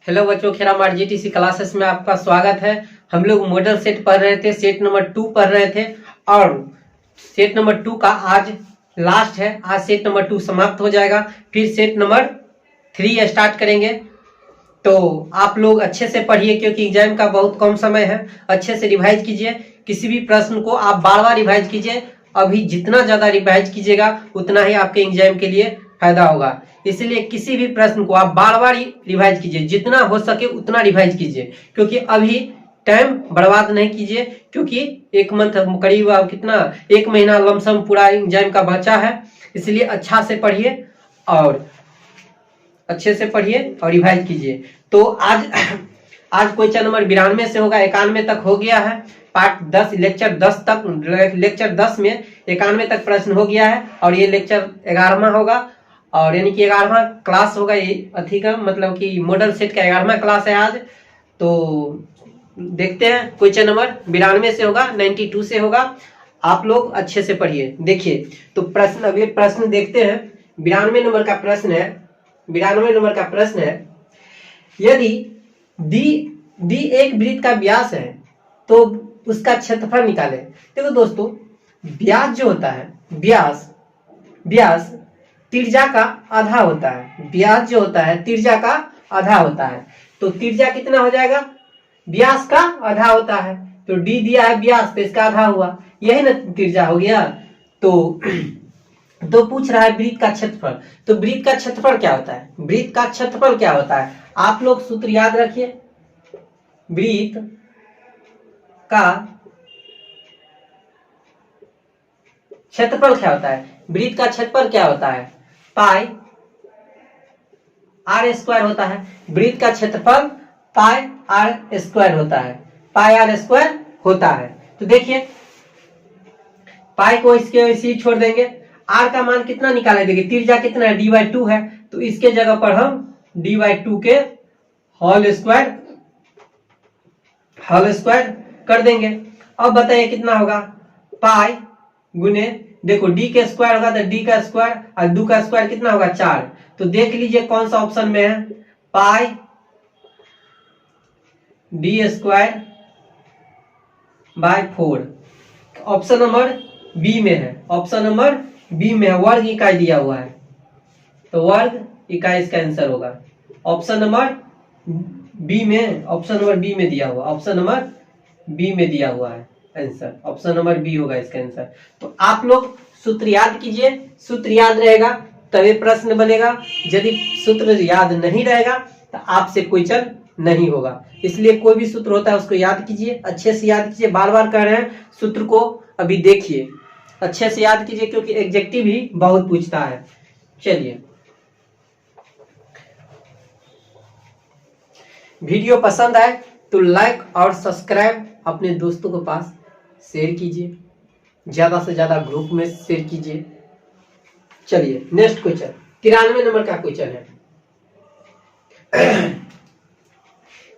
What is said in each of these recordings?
Hello बच्चों, खेरामार GTC classes में आपका स्वागत है। हम लोग मॉडल सेट पढ़ रहे थे, सेट नंबर 2 पढ़ रहे थे और सेट नंबर 2 का आज लास्ट है। आज सेट नंबर 2 समाप्त हो जाएगा, फिर सेट नंबर 3 स्टार्ट करेंगे। तो आप लोग अच्छे से पढ़िए क्योंकि एग्जाम का बहुत कम समय है। अच्छे से रिवाइज कीजिए, किसी भी प्रश्न को आप बार बार रिवाइज कीजिए। अभी जितना ज्यादा रिवाइज कीजिएगा उतना ही आपके एग्जाम के लिए फायदा होगा। इसलिए किसी भी प्रश्न को आप बार बार रिवाइज कीजिए, जितना हो सके उतना रिवाइज कीजिए क्योंकि अभी टाइम बर्बाद नहीं कीजिए। क्योंकि एक मंथ करीब कितना, एक महीना लमसम पूरा एग्जाम का बचा है। इसलिए अच्छा से पढ़िए और अच्छे से पढ़िए और रिवाइज कीजिए। तो आज क्वेश्चन नंबर 92 से होगा, 91 तक हो गया है। पार्ट 10 लेक्चर 10 तक, लेक्चर 10 में 91 तक प्रश्न हो गया है और ये लेक्चर 11वां होगा और यानी कि 11वां क्लास होगा। ये अथी का मतलब कि मॉडल सेट का 11वां क्लास है आज। तो देखते हैं क्वेश्चन नंबर 92 से होगा, 92 से होगा। आप लोग अच्छे से पढ़िए। देखिए तो प्रश्न, अभी प्रश्न देखते हैं। 92 नंबर का प्रश्न है, 92 नंबर का प्रश्न है, यदि दी एक वृत्त का व्यास है तो उसका क्षेत्रफल निकाले। देखो दोस्तों, व्यास जो होता है, व्यास त्रिज्या का आधा होता है। व्यास जो होता है त्रिज्या का आधा होता है। तो त्रिज्या कितना हो जाएगा? व्यास का आधा होता है। तो डी दिया है व्यास, तो इसका आधा हुआ, यही ना त्रिज्या हो गया। तो पूछ रहा है वृत्त का क्षेत्रफल। तो वृत्त का क्षेत्रफल क्या होता है? वृत्त का क्षेत्रफल क्या होता है? आप लोग सूत्र याद रखिए। वृत्त का क्षेत्रफल क्या होता है? वृत्त का क्षेत्रफल क्या होता है? पाई आर स्क्वायर होता है। वृत्त का क्षेत्रफल पाई आर स्क्वायर होता है, पाई आर स्क्वायर होता है। तो देखिए पाई को इसके वैसे ही छोड़ देंगे। आर का मान कितना निकाले? देखिए त्रिज्या कितना है? d/2 है। तो इसके जगह पर हम d/2 के होल स्क्वायर कर देंगे। अब बताइए कितना होगा? पाई गुने, देखो d के स्क्वायर होगा तो d का स्क्वायर और 2 का स्क्वायर कितना होगा? 4। तो देख लीजिए कौन सा ऑप्शन में है। पाई d²/4 ऑप्शन नंबर बी में है। ऑप्शन नंबर बी में है, वर्ग इकाई दिया हुआ है। तो वर्ग इकाई इसका आंसर होगा। ऑप्शन नंबर बी में, ऑप्शन नंबर बी में दिया हुआ, ऑप्शन नंबर बी में दिया हुआ है आंसर। ऑप्शन नंबर बी होगा इसका आंसर। तो आप लोग सूत्र याद कीजिए, सूत्र याद रहेगा तभी प्रश्न बनेगा। यदि सूत्र याद नहीं रहेगा तो आपसे क्वेश्चन नहीं होगा। इसलिए कोई भी सूत्र होता है उसको याद कीजिए, अच्छे से याद कीजिए। बार बार कह रहे हैं सूत्र को, अभी देखिए अच्छे से याद कीजिए क्योंकि एग्जेक्टिव भी बहुत पूछता है। चलिए, वीडियो पसंद आए तो लाइक और सब्सक्राइब अपने दोस्तों के पास शेयर कीजिए, ज्यादा से ज्यादा ग्रुप में शेयर कीजिए। चलिए नेक्स्ट क्वेश्चन, 93 नंबर का क्वेश्चन है।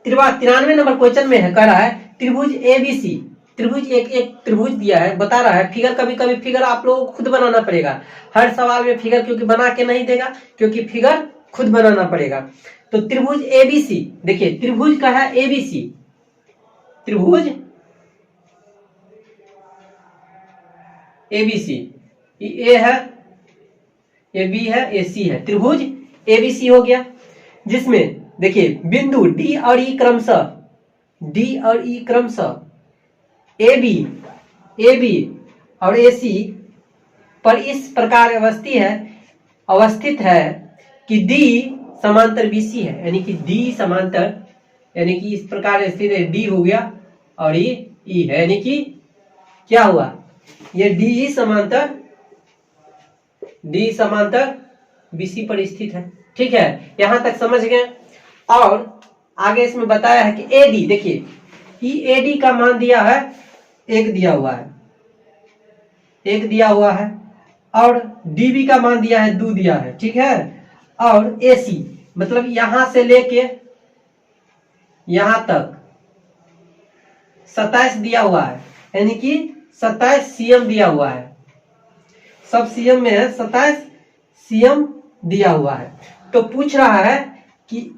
93 नंबर क्वेश्चन में है, कह रहा है त्रिभुज एबीसी। त्रिभुज एक त्रिभुज दिया है, बता रहा है फिगर। कभी कभी फिगर आप लोगों को खुद बनाना पड़ेगा। हर सवाल में फिगर क्योंकि बना के नहीं देगा, क्योंकि फिगर खुद बनाना पड़ेगा। तो त्रिभुज एबीसी, देखिए त्रिभुज का है एबीसी, त्रिभुज एबीसी, ए है, ए बी है, ए सी है, त्रिभुज एबीसी हो गया। जिसमें देखिए बिंदु डी और ई क्रमशः ए बी और ए सी पर इस प्रकार अवस्थित है कि डी समांतर बीसी है। यानी कि डी समांतर, यानी कि इस प्रकार स्थित है, डी हो गया और ये ई है। यानी कि क्या हुआ? ये डी समांतर बीसी पर स्थित है। ठीक है, यहां तक समझ गए। और आगे इसमें बताया है कि एडी, देखिए एडी का मान दिया है, एक दिया हुआ है और डीबी का मान दिया है, 2 दिया है। ठीक है, और एसी मतलब यहां से लेके यहां तक 27 दिया हुआ है। यानी कि 27 सीएम दिया हुआ है, सब सीएम में है, 27 सीएम दिया हुआ है। तो पूछ रहा है कि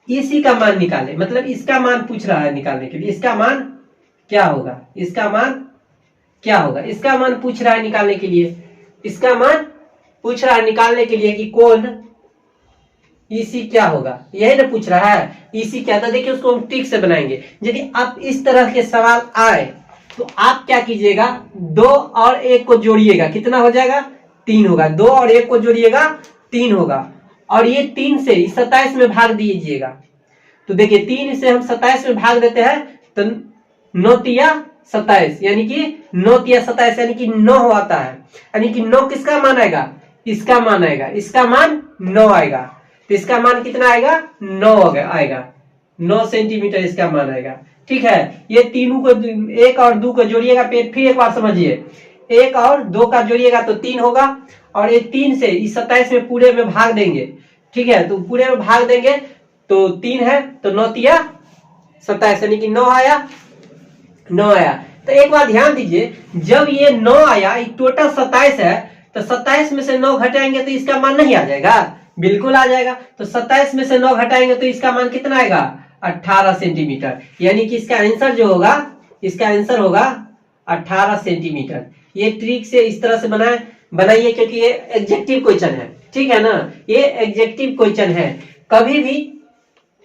इसी का मान निकाले, मतलब इसका मान पूछ रहा है निकालने के लिए। इसका मान क्या होगा, इसका मान क्या होगा, इसका मान पूछ रहा है निकालने के लिए, इसका मान पूछ रहा है निकालने के लिए कि कोण ईसी क्या होगा, यही ना पूछ रहा है। ईसी क्या था, देखिए उसको हम ट्रिक से बनाएंगे। यदि आप इस तरह के सवाल आए तो आप क्या कीजिएगा, 2 और 1 को जोड़िएगा, कितना हो जाएगा, 3 होगा। 2 और 1 को जोड़िएगा, 3 होगा। और ये 3 से 27 में भाग दीजिएगा। तो देखिए 3 से हम 27 में भाग देते हैं तो 9 तिया 27, यानी कि 9 तिया 27 यानी कि 9 आता है। यानी कि 9 किसका मान आएगा, इसका मान आएगा, इसका मान 9 आएगा। तो इसका मान कितना आएगा, 9 आएगा, 9 सेंटीमीटर इसका मान आएगा। ठीक है, ये तीनों को 1 और 2 को जोड़िएगा, फिर एक बार समझिए, 1 और 2 का जोड़िएगा तो 3 होगा। और ये 3 से इस 27 में पूरे में भाग देंगे। ठीक है, तो पूरे में भाग देंगे तो 3 है, तो 9 तिया 27 यानी कि 9 आया, 9 आया। तो एक बार ध्यान दीजिए, जब ये 9 आया, टोटल 27 है, तो 27 में से 9 घटाएंगे तो इसका मान नहीं आ जाएगा, बिल्कुल आ जाएगा। तो 27 में से 9 घटाएंगे तो इसका मान कितना आएगा, 18 सेंटीमीटर। यानी कि इसका आंसर जो होगा, इसका आंसर होगा 18 सेंटीमीटर। ये ट्रिक से इस तरह से बनाइए क्योंकि ये एग्जेक्टिव क्वेश्चन है। ठीक है ना, ये एग्जेक्टिव क्वेश्चन है। कभी भी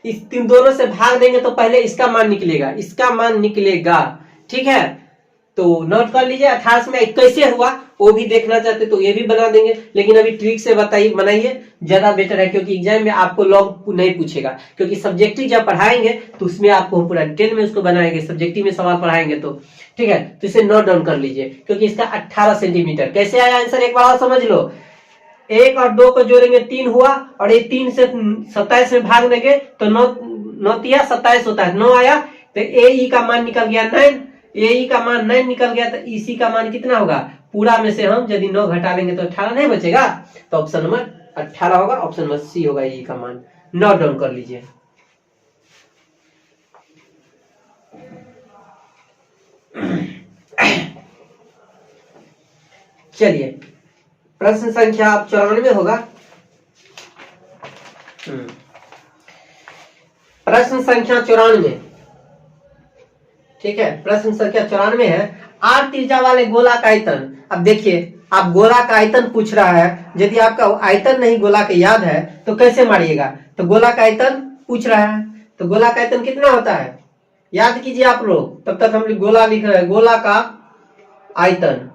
इस तीन दोनों से भाग देंगे तो पहले इसका मान निकलेगा, इसका मान निकलेगा। ठीक है, तो नोट कर लीजिए। 18 में कैसे हुआ वो भी देखना चाहते तो ये भी बना देंगे, लेकिन अभी ट्रिक से बनाइए, ज्यादा बेटर है। क्योंकि एग्जाम में आपको लॉग नहीं पूछेगा, क्योंकि सब्जेक्टिव जब पढ़ाएंगे तो उसमें आपको पूरा डिटेल में उसको बनाएंगे, सब्जेक्टिव में सवाल पढ़ाएंगे तो। ठीक है, तो इसे नोट डाउन कर लीजिए, क्योंकि इसका 18 सेंटीमीटर। कैसे आया आंसर एक बार और समझ लो। 1 और 2 को जोड़ेंगे 3 हुआ, और ये 3 से 27 में भाग देंगे तो 9 तिया 27 होता है, 9 आया। तो ए का मान निकल गया 9, ए का मान 9 निकल गया, तो इसी का मान कितना होगा, पूरा में से हम यदि 9 घटा लेंगे तो 18 नहीं बचेगा, तो ऑप्शन नंबर 18 होगा, ऑप्शन नंबर सी होगा ए का मान। नोट डाउन कर लीजिए। चलिए, प्रश्न संख्या 94 होगा। प्रश्न संख्या 94। ठीक है, प्रश्न संख्या 94 है। आर त्रिज्या वाले गोला का आयतन। अब देखिए, आप गोला का आयतन पूछ रहा है, यदि आपका आयतन नहीं गोला के याद है तो कैसे मारिएगा। तो गोला का आयतन पूछ रहा है, तो गोला का आयतन कितना होता है, याद कीजिए आप लोग, तब तक हम गोला लिख रहे हैं। गोला का आयतन,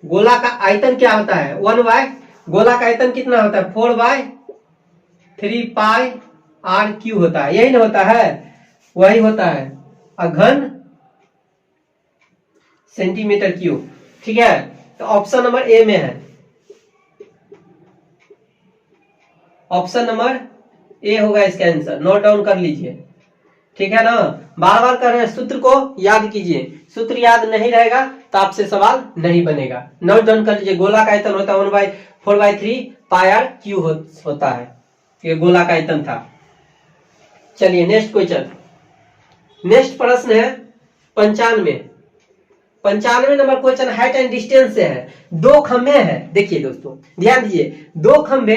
गोला का आयतन क्या होता है, 1/, गोला का आयतन कितना होता है, 4/3 पाई आर क्यू होता है, यही ना होता है, वही होता है, घन सेंटीमीटर क्यूब। ठीक है, तो ऑप्शन नंबर ए में है, ऑप्शन नंबर ए होगा इसका आंसर। नोट डाउन कर लीजिए। ठीक है ना, बार बार कर रहे हैं, सूत्र को याद कीजिए, सूत्र याद नहीं रहेगा तो आपसे सवाल नहीं बनेगा। नोट डाउन कर लीजिए। गोला का आयतन होता है 1/4/3 पाई आर क्यू होता है, ये गोला का आयतन था। चलिए नेक्स्ट क्वेश्चन, नेक्स्ट प्रश्न है 95 number question height and distance से है। 2 खंभे हैं, देखिए दोस्तों ध्यान दीजिए, 2 खंभे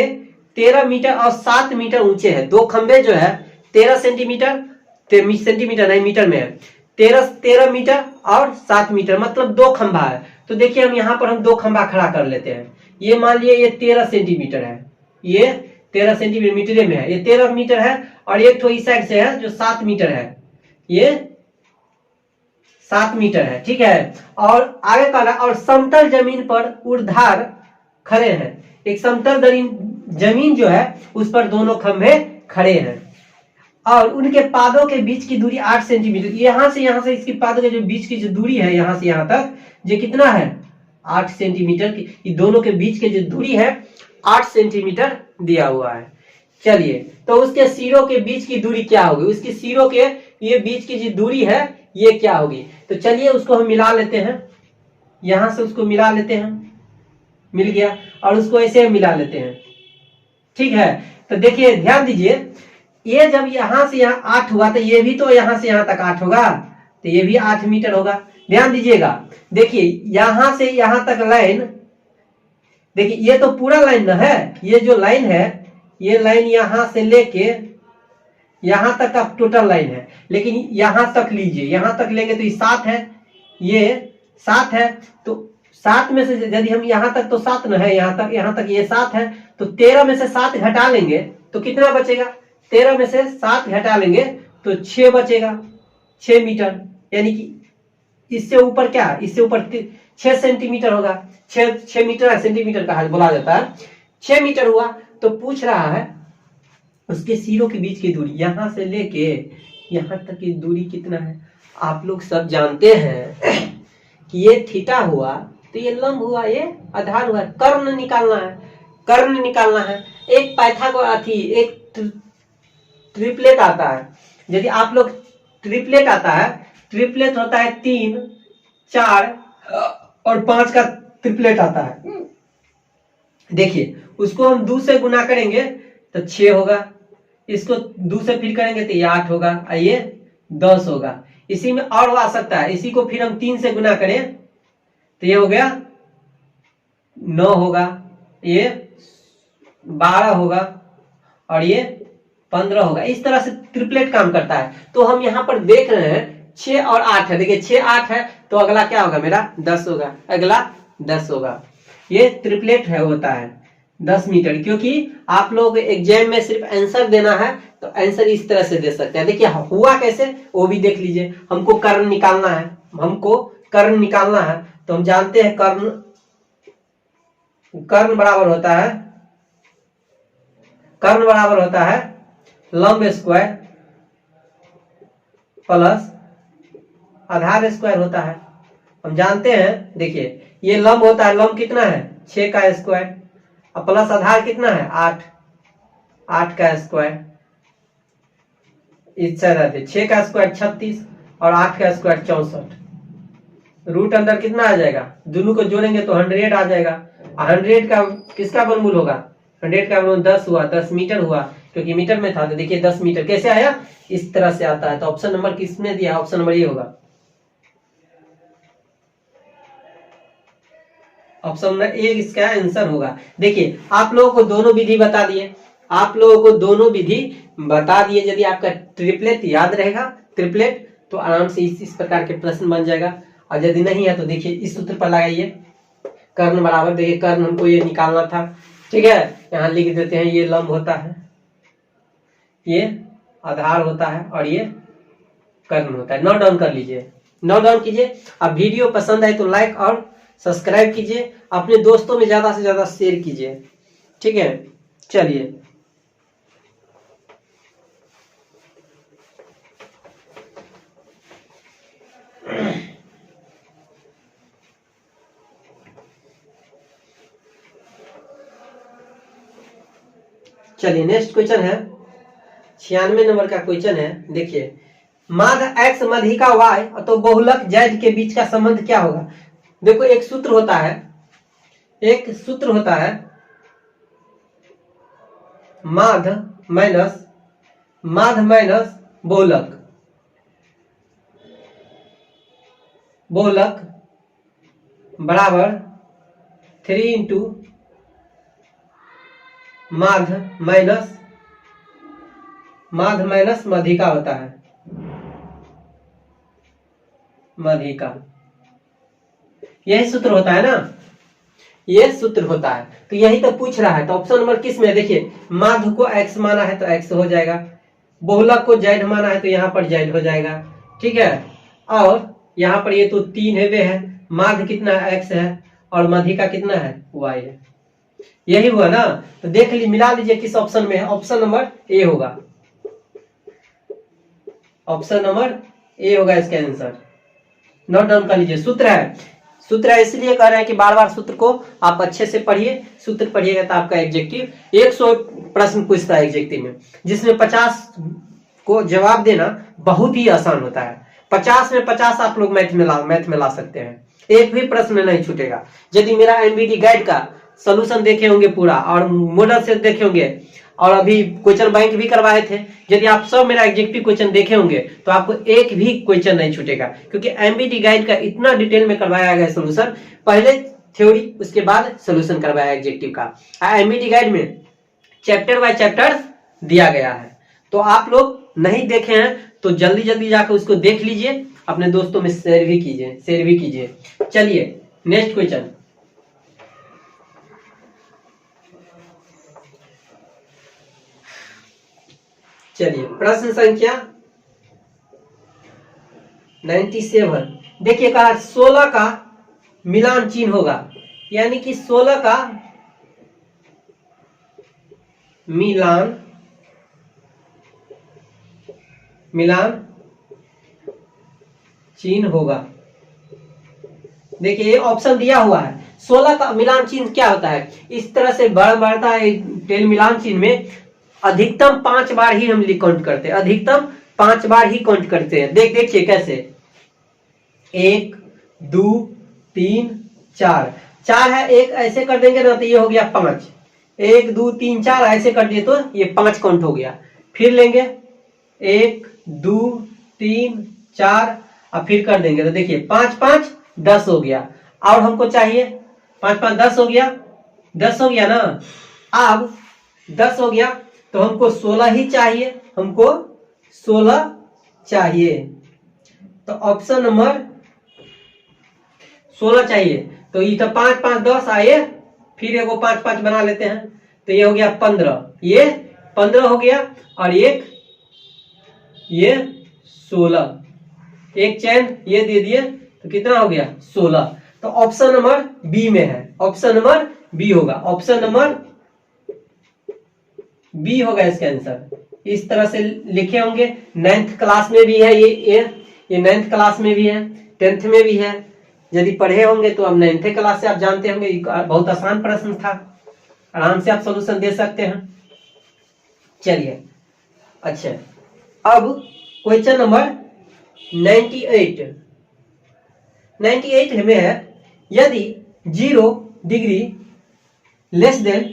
13 मीटर और 7 मीटर ऊंचे हैं। 2 खंभे जो है 13 सेंटीमीटर, सेंटीमीटर नहीं मीटर में है, 13 मीटर और 7 मीटर, मतलब 2 खंभा है। तो देखिए हम यहाँ पर हम 2 खंभा खड़ा कर लेते हैं। ये मान लिए ये 13 सेंटीमीटर है, ये 13 सेंटीमीटर मीटर में है, ये 13 मीटर है, और एक तो इस साइड से है जो 7 मीटर है, ये 7 मीटर है। ठीक है, और आगे का, और समतल जमीन पर ऊर्ध्वाधर खड़े हैं। एक समतल जमीन जो है उस पर दोनों खंभे खड़े हैं, और उनके पादों के बीच की दूरी 8 सेंटीमीटर। यहां से इसकी पादों के जो बीच की जो दूरी है, यहां से यहां तक ये कितना है, 8 सेंटीमीटर की। दोनों के बीच की जो दूरी है 8 सेंटीमीटर दिया हुआ है। चलिए, तो उसके सिरों के बीच की दूरी क्या होगी, उसकी सिरों के ये बीच की जो दूरी है ये क्या होगी। तो चलिए उसको हम मिला लेते हैं, यहां से उसको मिला लेते हैं, मिल गया, और उसको ऐसे मिला लेते हैं। ठीक है, तो देखिए ध्यान दीजिए, ये जब यहां से यहां 8 हुआ तो ये भी तो यहां से यहां तक 8 होगा, तो ये भी 8 मीटर होगा। ध्यान दीजिएगा, देखिए यहां से यहां तक लाइन, देखिए ये तो पूरा लाइन ना है, ये जो लाइन है ये लाइन यहां से लेके यहां तक का टोटल लाइन है, लेकिन यहां तक लीजिए, यहां तक लेंगे तो ये 7 है, ये 7 है, तो 7 में से यदि हम यहां तक, तो 7 न है, यहां तक ये 7 है, तो 13 में से 7 घटा लेंगे तो कितना बचेगा? 13 में से 7 घटा लेंगे तो 6 बचेगा, 6 मीटर। यानी कि इससे ऊपर क्या, इससे ऊपर 6 सेंटीमीटर होगा, 6 मीटर सेंटीमीटर कहा बोला जाता है, 6 मीटर हुआ। तो पूछ रहा है उसके सिरों के बीच की दूरी, यहां से लेके यहां तक की दूरी कितना है। आप लोग सब जानते हैं कि ये थीटा हुआ तो ये लंब हुआ, ये आधार हुआ, कर्ण निकालना है, कर्ण निकालना है। एक पाइथागोरस एक ट्रिपलेट आता है, यदि आप लोग ट्रिपलेट आता है, ट्रिपलेट होता है 3, 4 और 5 का ट्रिपलेट आता है। देखिए उसको हम 2 से गुना करेंगे तो 6 होगा, इसको 2 से फिर करेंगे तो ये 8 होगा, ये 10 होगा। इसी में और आ सकता है, इसी को फिर हम 3 से गुना करें तो ये हो गया 9 होगा, ये 12 होगा और ये 15 होगा। इस तरह से ट्रिपलेट काम करता है। तो हम यहाँ पर देख रहे हैं 6 और 8 है, देखिए 6 8 है तो अगला क्या होगा मेरा 10 होगा, अगला 10 होगा। ये ट्रिपलेट है, होता है 10 मीटर। क्योंकि आप लोग एग्जाम में सिर्फ आंसर देना है तो आंसर इस तरह से दे सकते हैं। देखिए हुआ कैसे वो भी देख लीजिए। हमको कर्ण निकालना है, हमको कर्ण निकालना है, तो हम जानते हैं कर्ण, कर्ण बराबर होता है, कर्ण बराबर होता है लंब स्क्वायर प्लस आधार स्क्वायर होता है। हम जानते हैं, देखिए ये लंब होता है, लंब कितना है 6 का स्क्वायर, और प्लस आधार कितना है 8, 8 का स्क्वायर। इस तरह से 6 का स्क्वायर 36 और 8 का स्क्वायर 64। रूट अंदर कितना आ जाएगा, दोनों को जोड़ेंगे तो 100 आ जाएगा। 100 का किसका वर्गमूल होगा, 100 का वर्गमूल 10 हुआ, 10 मीटर हुआ, क्योंकि मीटर में था। तो देखिए 10 मीटर कैसे आया, इस तरह से आता है। तो ऑप्शन नंबर किसने दिया, ऑप्शन नंबर ये होगा, ऑप्शन नंबर ए इसका आंसर होगा। देखिए आप लोगों को दोनों विधि बता दिए, आप लोगों को दोनों विधि बता दिए। यदि आपका ट्रिपलेट याद रहेगा, ट्रिपलेट, तो आराम से इस प्रकार के प्रश्न बन जाएगा। और यदि नहीं है तो देखिए इस सूत्र पर लगाइए, कर्ण बराबर, देखिए कर्ण हमको ये निकालना था, ठीक है। यहाँ लिख देते हैं, ये लंब होता है, ये आधार होता है और ये कर्ण होता है। नोट डाउन कर लीजिए, नोट डाउन कीजिए। अब वीडियो पसंद आए तो लाइक और सब्सक्राइब कीजिए, अपने दोस्तों में ज्यादा से ज्यादा शेयर कीजिए, ठीक है। चलिए चलिए नेक्स्ट क्वेश्चन है, 96 नंबर का क्वेश्चन है। देखिए माध्य x मध्यिका y तो बहुलक z के बीच का संबंध क्या होगा। देखो एक सूत्र होता है, एक सूत्र होता है, माध्य माइनस बहुलक, बहुलक बराबर 3 इंटू माध्य माइनस मध्यिका होता है, मध्यिका। यही सूत्र होता है ना, ये सूत्र होता है। तो यही तो पूछ रहा है। तो ऑप्शन नंबर किस में, देखिए माध्य को x माना है तो x हो जाएगा, बहुलक को z माना है तो यहाँ पर z हो जाएगा, ठीक है। और यहाँ पर ये तो 3 है, माध्य कितना है x है और मध्यिका कितना है y है, यही हुआ ना। तो देख लीजिए, मिला लीजिए किस ऑप्शन में है, ऑप्शन नंबर ए होगा, ऑप्शन नंबर ए होगा इसका आंसर। नोट डाउन कर लीजिए। सूत्र है, सूत्र है इसलिए कह रहे हैं कि बार बार सूत्र को आप अच्छे से पढ़िए, सूत्र पढ़िएगा तो आपका एग्जेक्टिव 100 प्रश्न पूछता है एग्जेक्टिव में, जिसमें 50 को जवाब देना बहुत ही आसान होता है। 50 में 50 आप लोग मैथ में ला सकते हैं, एक भी प्रश्न नहीं छूटेगा। यदि मेरा एमबीडी गाइड का सोल्यूशन देखे होंगे पूरा और मॉडल सेट देखे होंगे और अभी क्वेश्चन बैंक भी करवाए थे, यदि आप सब मेरा एग्जेक्टिव क्वेश्चन देखे होंगे तो आपको एक भी क्वेश्चन नहीं छूटेगा, क्योंकि एमबीडी गाइड का इतना डिटेल में करवाया गया सोल्यूशन, पहले थ्योरी उसके बाद सोल्यूशन करवाया एग्जेक्टिव का। एमबीडी गाइड में चैप्टर बाय चैप्टर दिया गया है। तो आप लोग नहीं देखे हैं तो जल्दी जल्दी जाकर उसको देख लीजिए, अपने दोस्तों में शेयर भी कीजिए। चलिए नेक्स्ट क्वेश्चन। चलिए प्रश्न संख्या 97। देखिए कहा 16 का मिलान चिन्ह होगा, यानी कि 16 का मिलान चिन्ह होगा। देखिए ये ऑप्शन दिया हुआ है। 16 का मिलान चिन्ह क्या होता है, इस तरह से बढ़ता है। टेल मिलान चिन्ह में अधिकतम 5 बार ही हम काउंट करते हैं, अधिकतम 5 बार ही काउंट करते हैं। देखिए कैसे, 1 2 3 4, 4 है, एक ऐसे कर देंगे ना तो ये हो गया 5, 1 2 3 4 ऐसे कर दिए तो ये 5 काउंट हो गया। फिर लेंगे 1 2 3 4 और फिर कर देंगे तो देखिए 5 5 10 हो गया। और हमको चाहिए 5 5 10 हो गया, 10 हो गया ना। अब 10 हो गया तो हमको 16 ही चाहिए, हमको 16 चाहिए। तो ऑप्शन नंबर 16 चाहिए। तो ये तो 5 5 10 आए, फिर एगो 5 5 बना लेते हैं तो ये हो गया 15, ये 15 हो गया और एक ये 16, एक चैन ये दे दिए तो कितना हो गया 16। तो ऑप्शन नंबर बी में है, ऑप्शन नंबर बी होगा, ऑप्शन नंबर बी होगा इसका आंसर। इस तरह से लिखे होंगे। 9th क्लास में भी है ये 9th क्लास में भी है, 10th में भी है। यदि पढ़े होंगे तो अब 9th क्लास से आप जानते होंगे। बहुत आसान प्रश्न था, आराम से आप सॉल्यूशन दे सकते हैं। चलिए अच्छा, अब क्वेश्चन नंबर 98 में है, यदि 0 डिग्री लेस देन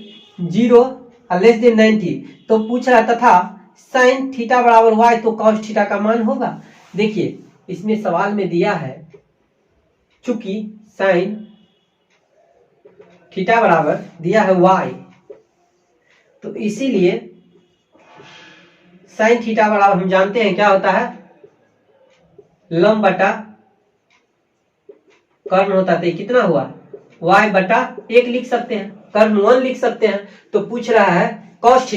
0 और लेस देन 90 तो पूछ रहा तथा साइन थीटा बराबर y तो कॉस थीटा का मान होगा। देखिए इसमें सवाल में दिया है, चूंकि साइन थीटा बराबर दिया है y, तो इसीलिए साइन थीटा बराबर हम जानते हैं क्या होता है, लंब बटा कर्ण होता है। तो कितना हुआ y बटा 1 लिख सकते हैं, कर्ण 1 लिख सकते हैं। तो पूछ रहा है cos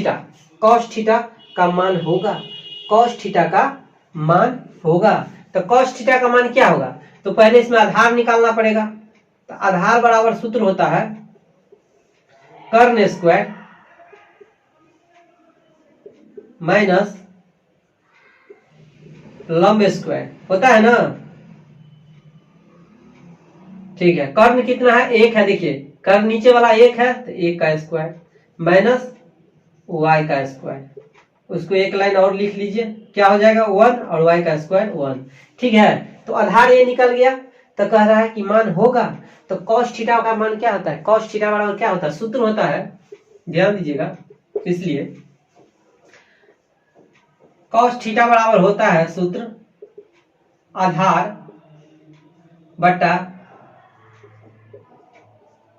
थीटा का मान होगा, cos थीटा का मान होगा। तो cos थीटा का मान क्या होगा, तो पहले इसमें आधार निकालना पड़ेगा। तो आधार बराबर सूत्र होता है कर्ण स्क्वायर माइनस लंब स्क्वायर होता है ना। ठीक है, कर्ण कितना है 1 है। देखिए कर्ण नीचे वाला 1 है तो 1 का स्क्वायर माइनस y का स्क्वायर, उसको एक लाइन और लिख लीजिए, क्या हो जाएगा 1 और y का स्क्वायर 1। ठीक है, तो आधार ये निकल गया। तो कह रहा है कि मान होगा। तो cos थीटा का मान क्या होता है, cos थीटा बराबर क्या होता है, सूत्र होता है, ध्यान दीजिएगा। इसलिए cos थीटा बराबर होता है सूत्र आधार बटा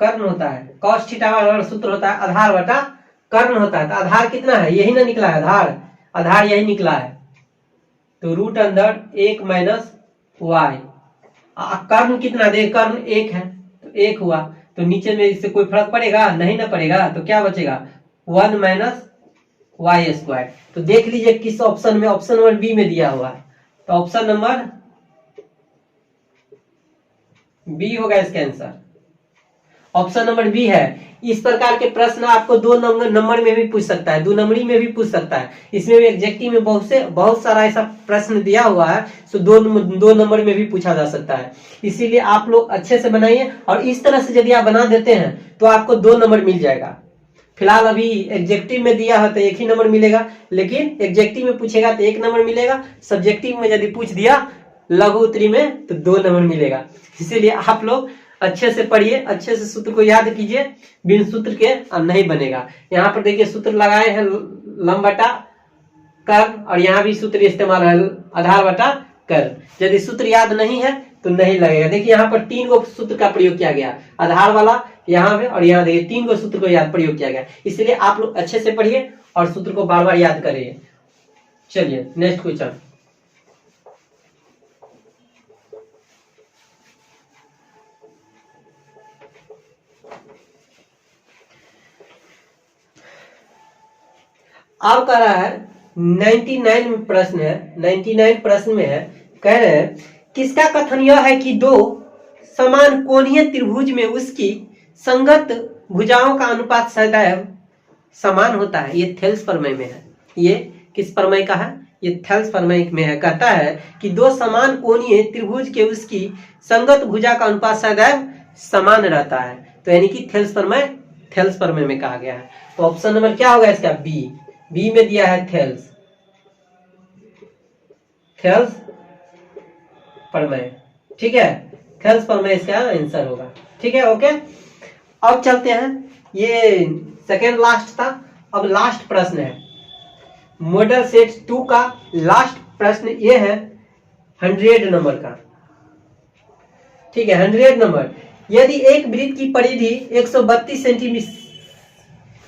कर्ण होता है। cos थीटा बराबर सूत्र होता है आधार बटा कर्ण होता है। तो आधार कितना है, यही ना निकला है, आधार यही निकला है। तो रूट अंदर 1 माइनस वाई, कर्ण कितना दे, कर्ण 1 है तो 1 हुआ। तो नीचे में इससे कोई फर्क पड़ेगा नहीं ना पड़ेगा। तो क्या बचेगा 1 माइनस वाई स्क्वायर। तो देख लीजिए किस ऑप्शन में, ऑप्शन नंबर बी में दिया हुआ है। तो ऑप्शन नंबर बी होगा इसका आंसर, ऑप्शन नंबर बी है। इस प्रकार के प्रश्न आपको 2 नंबर में भी पूछ सकता है, 2 नंबरी में भी पूछ सकता है। इसमें भी एग्जेक्टिव में बहुत सारा ऐसा प्रश्न दिया हुआ है, तो 2 नंबर में भी पूछा जा सकता है। इसीलिए आप लोग अच्छे से बनाइए, और इस तरह से यदि आप बना देते हैं तो आपको 2 नंबर मिल जाएगा। फिलहाल अभी एग्जेक्टिव में दिया है तो 1 ही नंबर मिलेगा, लेकिन एग्जेक्टिव में पूछेगा तो 1 नंबर मिलेगा, सब्जेक्टिव में यदि पूछ दिया लघु उत्तरी में तो 2 नंबर मिलेगा। इसीलिए आप लोग अच्छे से पढ़िए, अच्छे से सूत्र को याद कीजिए, बिन सूत्र के अब नहीं बनेगा। यहाँ पर देखिए सूत्र लगाए हैं लंब बटा कर्ण, और यहाँ भी सूत्र इस्तेमाल है आधार बटा कर्ण। यदि सूत्र याद नहीं है तो नहीं लगेगा। देखिए यहाँ पर 3 गो सूत्र का प्रयोग किया गया, आधार वाला यहाँ पे और यहाँ देखिए 3 गो सूत्र को याद प्रयोग किया गया। इसलिए आप लोग अच्छे से पढ़िए और सूत्र को बार बार याद करिए। चलिए नेक्स्ट क्वेश्चन। अब कह रहा है 99 प्रश्न है, 99 प्रश्न में है, कह रहे हैं किसका कथन यह है कि दो समान कोणीय त्रिभुज में उसकी संगत भुजाओं का अनुपात सदैव समान होता है। ये थेल्स प्रमेय में है। ये किस प्रमेय का है? ये थेल्स प्रमेय में है। कहता है कि दो समान कोणीय त्रिभुज के उसकी संगत भुजा का अनुपात सदैव समान रहता है। तो यानी कि थेल्स प्रमेय में कहा गया है। तो ऑप्शन नंबर क्या होगा इसका? बी में दिया है थेल्स प्रमेय। ठीक है, थेल्स प्रमेय इसका आंसर होगा। ठीक है, ओके। अब चलते हैं, ये सेकेंड लास्ट था। अब लास्ट प्रश्न है मॉडल सेट 2 का। लास्ट प्रश्न ये है 100 नंबर का। ठीक है, 100 नंबर। यदि एक वृत्त की परिधि 132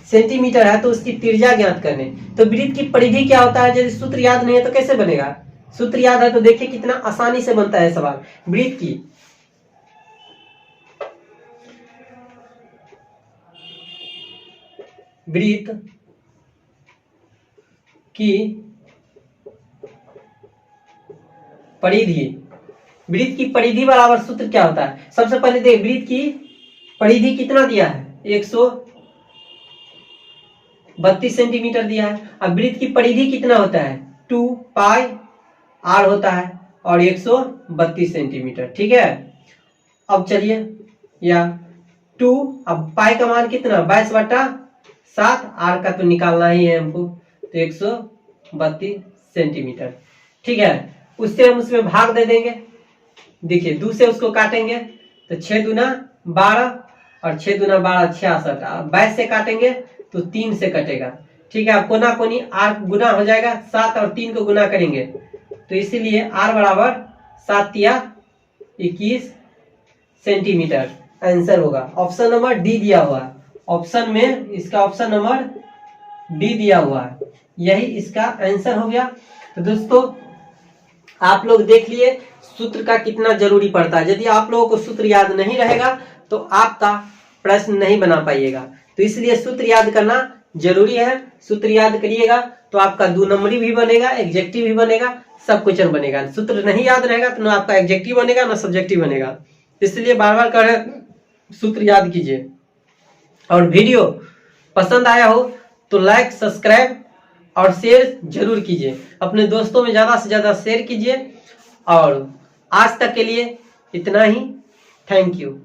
सेंटीमीटर है तो उसकी त्रिज्या ज्ञात करने। तो वृत्त की परिधि क्या होता है? यदि सूत्र याद नहीं है तो कैसे बनेगा? सूत्र याद है तो देखिए कितना आसानी से बनता है सवाल। वृत्त की परिधि बराबर सूत्र क्या होता है? सबसे पहले देख, वृत्त की परिधि कितना दिया है? 132 सेंटीमीटर दिया है। अब वृत्त की परिधि कितना होता है? 2 पाई r होता है और 132 सेंटीमीटर। ठीक है, अब चलिए या 2, अब पाई का मान कितना? 22/7, r का तो निकालना ही है हमको, तो 132 सेंटीमीटर। ठीक है, उससे हम उसमें भाग दे देंगे। देखिए 2 से उसको काटेंगे तो 6 दूना 12 और 6 दूना 12 66। 22 से काटेंगे तो 3 से कटेगा। ठीक है, कोना कोनी r गुना हो जाएगा, 7 और 3 को गुना करेंगे तो इसीलिए r बराबर 7 या 21 सेंटीमीटर आंसर होगा। ऑप्शन नंबर डी दिया हुआ है। ऑप्शन में इसका ऑप्शन नंबर डी दिया हुआ है, यही इसका आंसर हो गया। तो दोस्तों आप लोग देख लिए सूत्र का कितना जरूरी पड़ता है। यदि आप लोगों को सूत्र याद नहीं रहेगा तो आपका प्रश्न नहीं बना पाइएगा। तो इसलिए सूत्र याद करना जरूरी है। सूत्र याद करिएगा तो आपका 2 नंबरी भी बनेगा, एग्जेक्टिव भी बनेगा, सब क्वेश्चन बनेगा। सूत्र नहीं याद रहेगा तो ना आपका एग्जेक्टिव बनेगा ना सब्जेक्टिव बनेगा। इसलिए बार बार कह रहे सूत्र याद कीजिए। और वीडियो पसंद आया हो तो लाइक, सब्सक्राइब और शेयर जरूर कीजिए। अपने दोस्तों में ज्यादा से ज्यादा शेयर कीजिए। और आज तक के लिए इतना ही। Thank you.